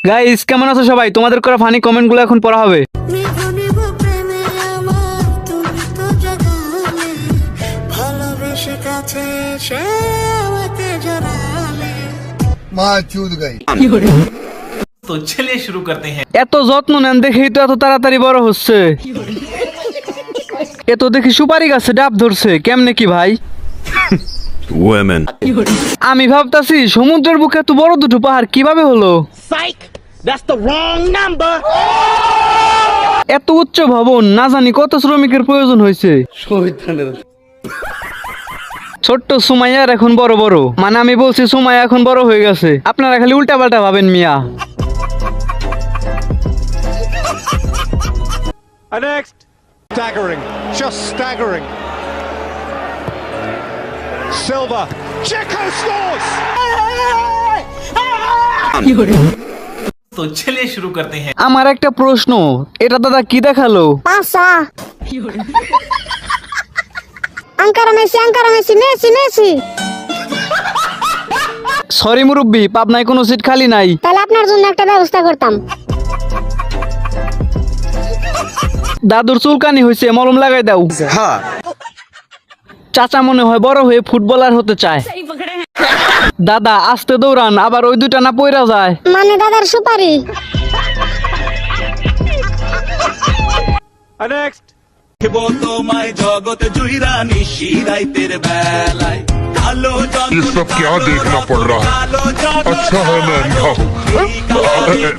Guys কেমন আছো সবাই? তোমাদের করা ফানি কমেন্টগুলো এখন পড়া হবে। तो चलिए शुरू करते हैं। এত যত্ন নেন দেখেই তো এত তাড়াতাড়ি বড় হচ্ছে। এত দেখি সুপারি গাছে ডাব ধরছে, কেমনে কি ভাই? Women. আমি ভাবতাছি সমুদ্রের বুকে এত বড় দুটো পাহাড় কিভাবে হলো? এত উচ্চ ভবন, না জানি কত শ্রমিকের প্রয়োজন হয়েছে। ছোট্ট সুমাইয়ার এখন বড় বড়, মানে আমি বলছি সুমাইয়া এখন বড় হয়ে গেছে। আপনারা খালি উল্টা পাল্টা ভাবেন মিয়া। Next. Staggering. Just staggering. Silva. Checo scores! तो चलिए शुरू करते हैं। আমার একটা প্রশ্ন, এটা দাদা কি দেখালো? Pasa. Ankara Messi, Messi. Sorry মুরব্বি, পাবনায় কোনো সিট খালি নাই। তাহলে আপনার জন্য একটা ব্যবস্থা করতাম। দাদুর চুলকানি হয়েছে, মলম লাগাই দাও। চাচা মনে হয় বড় হয়ে ফুটবলার হতে চায়। দাদা আস্তে দৌড়ান, আবার ওই দুটা না পইরা যায়। মানে দাদার সুপারি। Next. তোমায় জগৎ জুইরা নিশি রাইতের বেলায় কালো ये सब क्या देखना पड़ रहा है? अच्छा है मैं अंधा हूँ।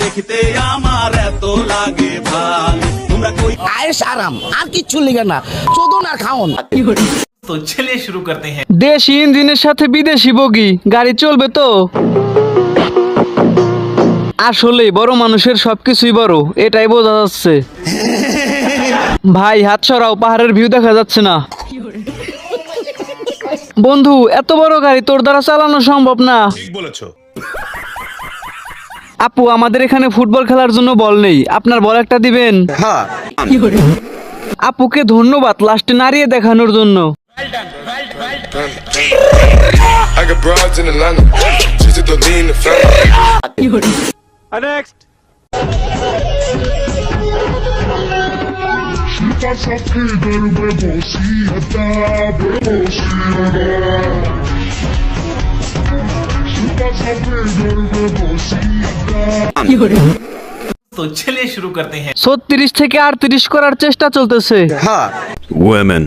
দেখতে আমার এত লাগে ভাল তোমরা কই আয়েশ আরাম আর কিচ্ছু লিগে না, চোদন আর খাওন। तो चलिए शुरू करते हैं। দেশি ইঞ্জিনের সাথে বিদেশি বগি, গাড়ি চলবে তো? আসলে বড় মানুষের সবকিছুই বড়, এটাই বোঝা যাচ্ছে। ভাই হাত সরাও, পাহাড়ের ভিউ দেখা যাচ্ছে না। বন্ধু এত বড় গাড়ি তোর দ্বারা চালানো সম্ভব না। আপু আমাদের এখানে ফুটবল খেলার জন্য বল নেই, আপনার বল একটা দিবেন? আপুকে ধন্যবাদ লাস্টে নাড়িয়ে দেখানোর জন্য। I got broads in Atlanta. She's a lean the family. Next. तो चलिए शुरू करते हैं। 36 থেকে 38 করার চেষ্টা চলতেছে। Women.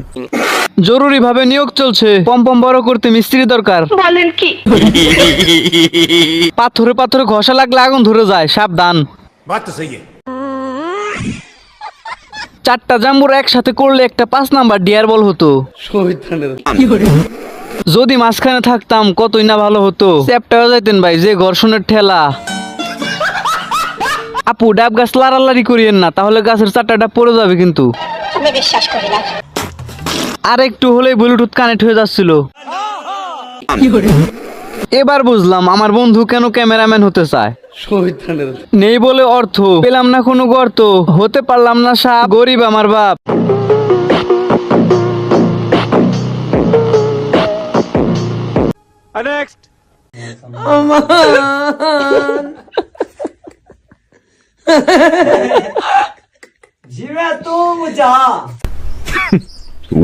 জরুরি ভাবে নিয়োগ চলছে, পম্পম বড় করতে মিস্ত্রি দরকার। বলেন কি? পাথরে পাথরে ঘষা লাগলে আগুন ধরে যায়, সাবধান। बात तो सही है. চারটা জাম্বুর একসাথে করলে একটা 5 নাম্বার ডিয়ার বল হতো। যদি মাঝখানে থাকতাম কতই না ভালো হতো। চ্যাপটা হয়ে যাইতেন ভাই, যে ঘর্ষণের ঠেলা। আপু ডাব গাছ লাড়ালাড়ি করিয়েন না, তাহলে গাছের চারটা পড়ে যাবে কিন্তু। আমি বিশ্বাস করি না। আর একটু হলেই ব্লুটুথ কানেক্ট হয়ে যাচ্ছিল। এবার বুঝলাম আমার বন্ধু কেন ক্যামেরাম্যান হতে চায়। নেই বলে অর্থ, পেলাম না কোনো গর্ত, হতে পারলাম না সাপ, গরিব আমার বাপ। Next.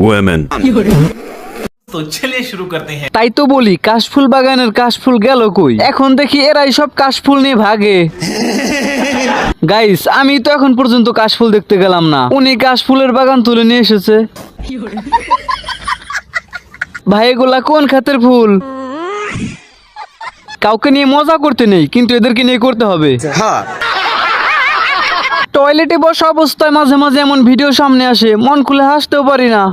Women. तो चलिए शुरू करते हैं। তাই তো বলি কাশফুল বাগানের কাশফুল গেল কই? এখন দেখি এরাই সব কাশফুল নিয়ে ভাগে। গাইস আমি তো এখন পর্যন্ত কাশফুল দেখতে গেলাম না, উনি কাশফুলের বাগান তুলে নিয়ে এসেছে। ভাই এগুলা কোন খাতের ফুল? কাউকে নিয়ে মজা করতে নেই, কিন্তু এদেরকে নিয়ে করতে হবে। টয়লেটে বসা অবস্থায় মাঝে মাঝে এমন ভিডিও সামনে আসে, মন খুলে হাসতেও পারি না।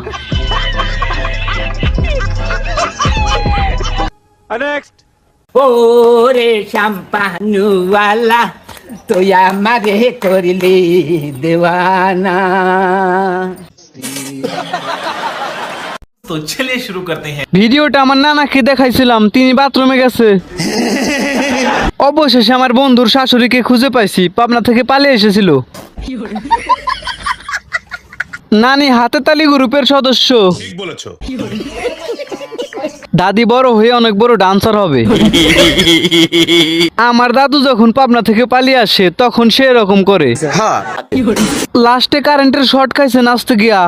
Next. ওরে শ্যাম্পানুওয়ালা তুই আমারে করলি দেওয়ানা। तो चलिए शुरू करते हैं। ভিডিওটা আমার নানাকে দেখাইছিলাম, তিনি বাথরুমে গেছে। অবশেষে আমার বন্ধুর শাশুড়িকে খুঁজে পাইছি, পাবনা থেকে পালিয়ে এসেছিল। নানি হাতে তালি গ্রুপের সদস্য। দাদি বড় হয়ে অনেক বড় ডান্সার হবে। আমার দাদু যখন পাবনা থেকে পালিয়ে আসে তখন সে এরকম করে, লাস্টে কারেন্টের শর্ট খাইছে নাচতে গিয়া।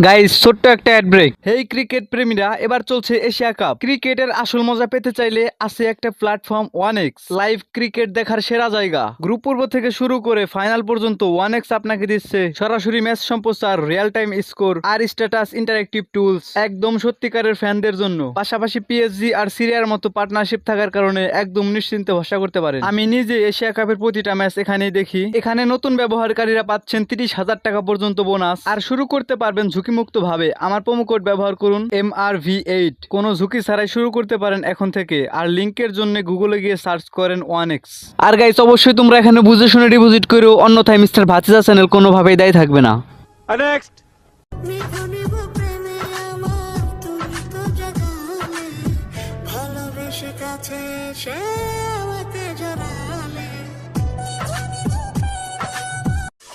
গাইস, ছোট্ট একটা অ্যাড ব্রেক। হেই ক্রিকেট প্রেমীরা, এবার চলছে এশিয়া কাপ। ক্রিকেটের আসল মজা পেতে চাইলে আছে একটা প্ল্যাটফর্ম 1x, লাইভ ক্রিকেট দেখার সেরা জায়গা। গ্রুপ পর্ব থেকে শুরু করে ফাইনাল পর্যন্ত 1x আপনাকে দিচ্ছে সরাসরি ম্যাচ সম্প্রচার, রিয়েল টাইম স্কোর আর স্ট্যাটাস ইন্টারেক্টিভ টুলস, একদম সত্যিকারের ফ্যানদের জন্য। পাশাপাশি পিএসজি আর সিরিয়ার মতো পার্টনারশিপ থাকার কারণে একদম নিশ্চিন্তে ভরসা করতে পারেন। আমি নিজে এশিয়া কাপের প্রতিটা ম্যাচ এখানেই দেখি। এখানে নতুন ব্যবহারকারীরা পাচ্ছেন 30,000 টাকা পর্যন্ত বোনাস, আর শুরু করতে পারবেন ঝুঁকিমুক্ত ভাবে। আমার প্রোমো কোড ব্যবহার করুন MRV8, কোনো ঝুঁকি ছাড়াই শুরু করতে পারেন এখন থেকে। আর লিংকের জন্য গুগলে গিয়ে সার্চ করেন 1x। আর গাইস, অবশ্যই তোমরা এখানে বুঝে শুনে ডিপোজিট করো, অন্যথায় মিস্টার ভাতিজা চ্যানেল কোনোভাবেই দায়ী থাকবে না। Next.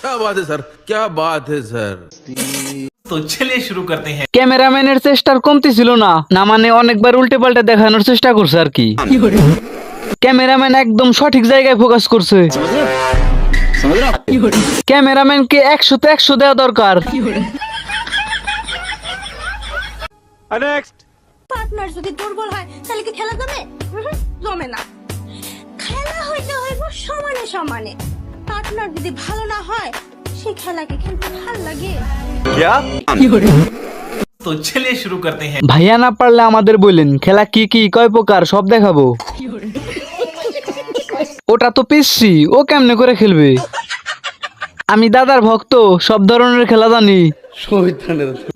क्या बात है सर, क्या बात है सर। तो चलिए शुरू करते हैं। ক্যামেরাম্যানের চেষ্টার কমতি ছিল না, না মানে অনেকবার উল্টে পাল্টে দেখানোর চেষ্টা করছে আর কি। ক্যামেরাম্যান একদম সঠিক জায়গায় ফোকাস করছে। ক্যামেরাম্যানকে 100-তে 100 দেওয়া দরকার। Next. পার্টনার যদি দুর্বল হয় তাহলে কি খেলা জমে? জমে না। খেলা হইতে হইব সমানে সমানে। পার্টনার যদি ভালো না হয় সেই খেলাকে খেলতে ভালো লাগে। तो चलिए शुरू करते हैं। ভাইয়া না পারলে আমাদের বললেন, খেলা কি কি কয় প্রকার সব দেখাবো। ওটা তো পিসি, ও কেমনে করে খেলবে? আমি দাদার ভক্ত, সব ধরনের খেলা জানি।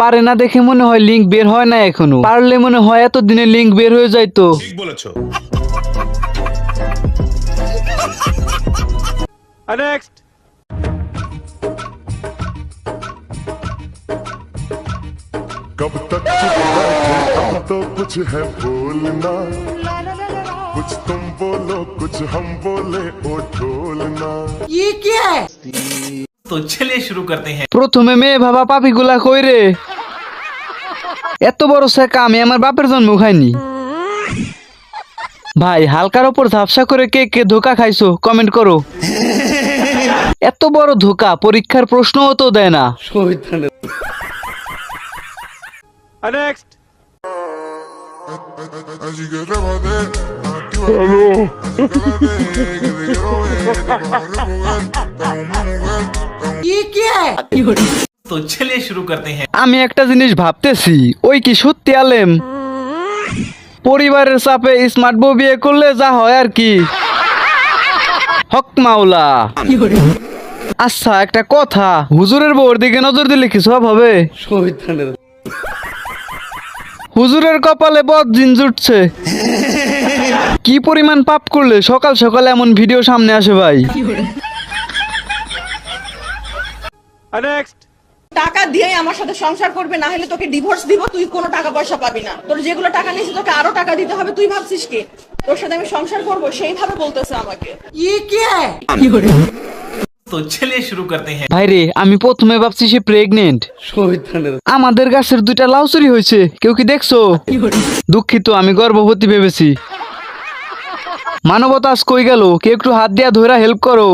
পারে না দেখে মনে হয় লিংক বের হয় না এখনো, পারলে মনে হয় এতদিনে লিংক বের হয়ে যাইতো। Next. कब तक चुप बैठे, अब तो कुछ है बोलना, कुछ तुम बोलो कुछ हम बोले, ओ ढोलना। तो चलिए शुरू करते हैं। প্রথমে মেয়ে ভাবা পাপিগুলা কই রে? এত বড় শেখা আমি আমার বাপের জন্ম খাইনি। ভাই, হালকার ওপর ঝাপসা করে কে কে ধোকা খাইছো কমেন্ট করো। এত বড় ধোকা পরীক্ষার প্রশ্নও তো দেয় না। Next. तो चलिए शुरू करते हैं। আমি একটা জিনিস ভাবতেছি, ওই কি সত্যি আলেম? পরিবারের চাপে স্মার্ট বউ বিয়ে করলে যা হয় আর কি। হক মাওলা। আচ্ছা, একটা কথা, হুজুরের বউর দিকে নজর দিলে কি সব হবে? হুজুরের কপালে বদ জিন জুটছে। কি পরিমাণ পাপ করলে সকাল সকাল এমন ভিডিও সামনে আসে ভাই। Next. টাকা দিয়ে আমার সাথে সংসার করবে, না হলে তোকে ডিভোর্স দিব, তুই কোনো টাকা পয়সা পাবি না। তোর যেগুলো টাকা নিয়েছিস তোকে আরো টাকা দিতে হবে। তুই ভাবছিস কি তোর সাথে আমি সংসার করব? সেইভাবে বলতেছে আমাকে। तो चलिए शुरू करते हैं। ভাইরে, আমি প্রথমে ভাবছি সে প্রেগনেন্ট। আমাদের গাছের 2টা লাউ চুরি হয়েছে, কেউ কি দেখছো? দুঃখিত, আমি গর্ভবতী ভেবেছি। মানবতা আজ কই গেল? কেউ একটু হাত দিয়া ধরা হেল্প করো।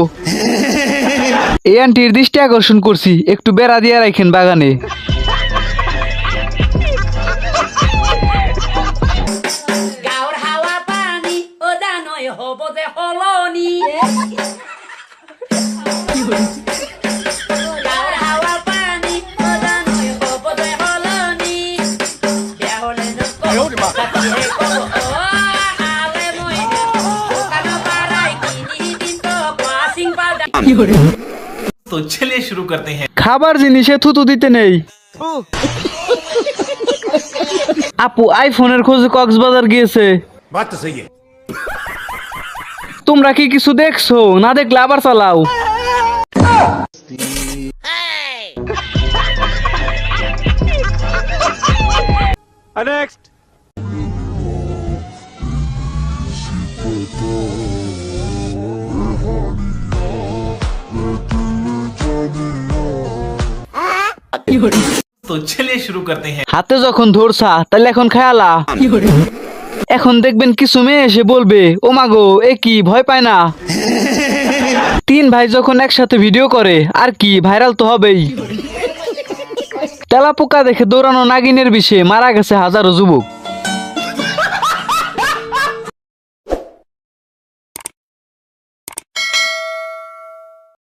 এই আন্টির দৃষ্টি আকর্ষণ করছি, একটু বেড়া দিয়া রাখেন বাগানে। গাওর হাওয়া পানি ও জানোই হব যে হলনি। গাওর হাওয়া পানি ও জানোই হব যে হলনি। বিয়া হলে तो चलिए शुरू करते हैं। খাবার জিনিসে থুতু দিতে নেই। আপু আইফোনের খোঁজে কক্সবাজার গিয়েছে। बात तो सही है। তোমরা কি কিছু দেখছো? না দেখলে আবার চালাও। Next. तो चलिए शुरू करते हैं। হাতে যখন ধরছা তাহলে এখন খেয়ালা। এখন দেখবেন কিছু মেয়ে এসে বলবে, ও মাগো এ কি ভয় পায় না। 3 ভাই যখন একসাথে ভিডিও করে আর কি ভাইরাল তো হবেই। তেলাপোকা দেখে দৌড়ানো নাগিনের বিষে মারা গেছে হাজারো যুবক।